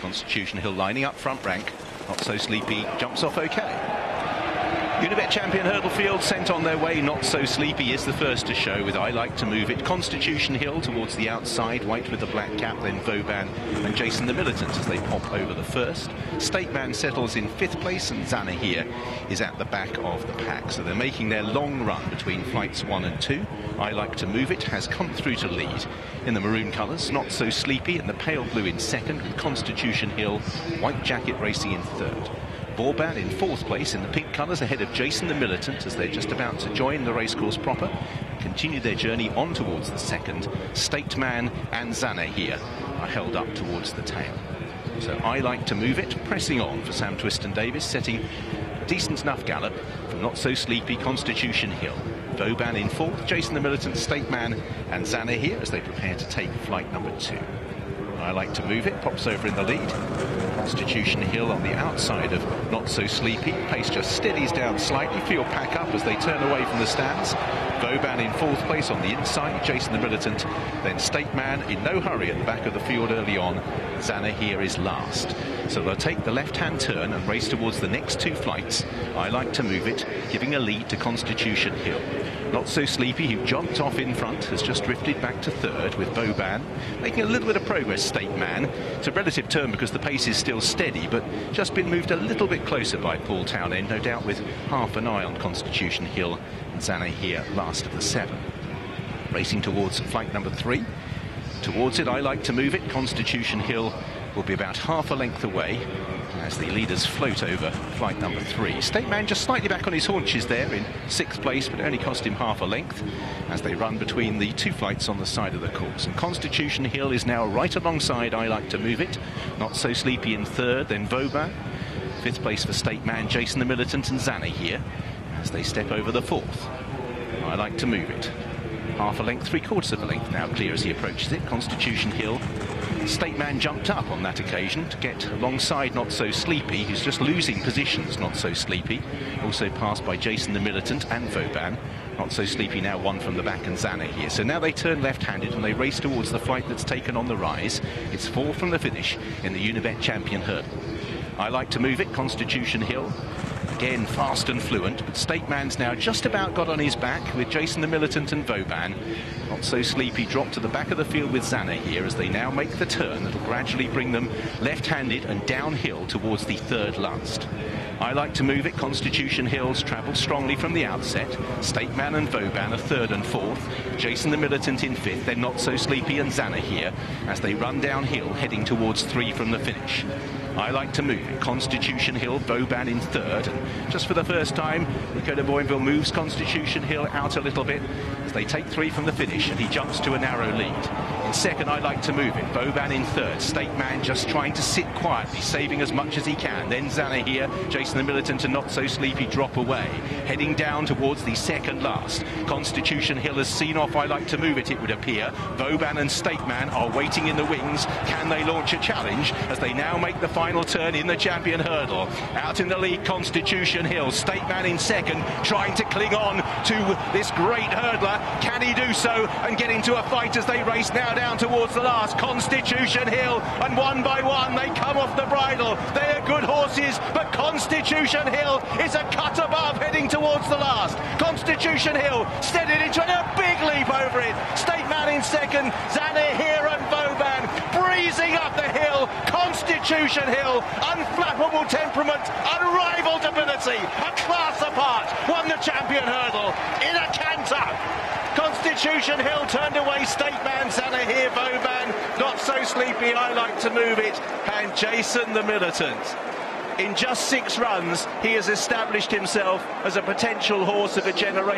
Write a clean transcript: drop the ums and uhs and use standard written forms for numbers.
Constitution Hill lining up front rank, Not So Sleepy jumps off okay. Unibet champion Hurdle Field sent on their way. Not So Sleepy is the first to show with I Like to Move It. Constitution Hill towards the outside, white with the black cap, then Vauban and Jason the Militant as they pop over the first. State Man settles in 5th place and Zana here is at the back of the pack. So they're making their long run between flights 1 and 2. I Like to Move It has come through to lead in the maroon colours. Not So Sleepy in the pale blue in 2nd, with Constitution Hill, White Jacket racing in 3rd. Vauban in 4th place in the pink colours ahead of Jason the Militant as they're just about to join the racecourse proper. Continue their journey on towards the 2nd. State Man and Zana here are held up towards the tail. So I Like to Move It pressing on for Sam Twiston-Davies, setting a decent enough gallop from Not So Sleepy, Constitution Hill. Vauban in 4th, Jason the Militant, State Man and Zana here as they prepare to take flight number 2. I Like to Move It pops over in the lead. Constitution Hill on the outside of Not So Sleepy. Pace just steadies down slightly. Field pack up as they turn away from the stands. Vauban in 4th place on the inside. Jason the Militant, then State Man in no hurry at the back of the field early on. Zana here is last. So they'll take the left-hand turn and race towards the next 2 flights. I Like to Move It, giving a lead to Constitution Hill. Not So Sleepy, who jumped off in front, has just drifted back to 3rd with Vauban, making a little bit of progress, State Man. It's a relative turn because the pace is still steady, but just been moved a little bit closer by Paul Townend, no doubt with half an eye on Constitution Hill. And Zana here, last of the 7. Racing towards flight number 3. Towards it, I Like to Move It. Constitution Hill will be about half a length away as the leaders float over flight number 3. State Man just slightly back on his haunches there in 6th place, but it only cost him half a length as they run between the 2 flights on the side of the course. And Constitution Hill is now right alongside I Like to Move It. Not So Sleepy in 3rd, then Vauban. 5th place for State Man, Jason the Militant and Zana here as they step over the 4th. I Like to Move It. Half a length, 3/4 of a length now clear as he approaches it. Constitution Hill. State Man jumped up on that occasion to get alongside Not So Sleepy, who's just losing positions, Not So Sleepy. Also passed by Jason the Militant and Vauban. Not So Sleepy now 1 from the back and Zana here. So now they turn left-handed and they race towards the flight that's taken on the rise. It's 4 from the finish in the Unibet champion hurdle. I Like to Move It, Constitution Hill. Again, fast and fluent, but State Man's now just about got on his back with Jason the Militant and Vauban. Not So Sleepy dropped to the back of the field with Zana here as they now make the turn that'll gradually bring them left-handed and downhill towards the 3rd last. I Like to Move It, Constitution Hill's travelled strongly from the outset. State Man and Vauban are 3rd and 4th. Jason the Militant in 5th, then Not So Sleepy and Zana here as they run downhill, heading towards 3 from the finish. I Like to Move It, Constitution Hill, Vauban in 3rd. And just for the first time, Rico de Boinville moves Constitution Hill out a little bit as they take 3 from the finish and he jumps to a narrow lead. In 2nd, I Like to Move It, Vauban in 3rd. State Man just trying to sit quietly, saving as much as he can. Then Zana here, Jason the Militant and Not So Sleepy drop away, heading down towards the 2nd last. Constitution Hill has seen off I Like to Move It, it would appear. Vauban and State Man are waiting in the wings. Can they launch a challenge as they now make the final turn in the champion hurdle? Out in the lead, Constitution Hill. State Man in 2nd, trying to cling on to this great hurdler. Can he do so and get into a fight as they race now down towards the last? Constitution Hill, and one by one they come off the bridle. They are good horses, but Constitution Hill is a cut above heading towards the last. Constitution Hill steadied into a big leap over it. State Man in 2nd, Zana here and Vauban breezing up the hill. Constitution Hill, unflappable temperament, unrivaled ability, a class apart, won the champion hurdle in a canter. Constitution Hill turned away State Man, Zana here, Vauban, Not So Sleepy, I Like to Move It, and Jason the Militant. In just 6 runs, he has established himself as a potential horse of a generation.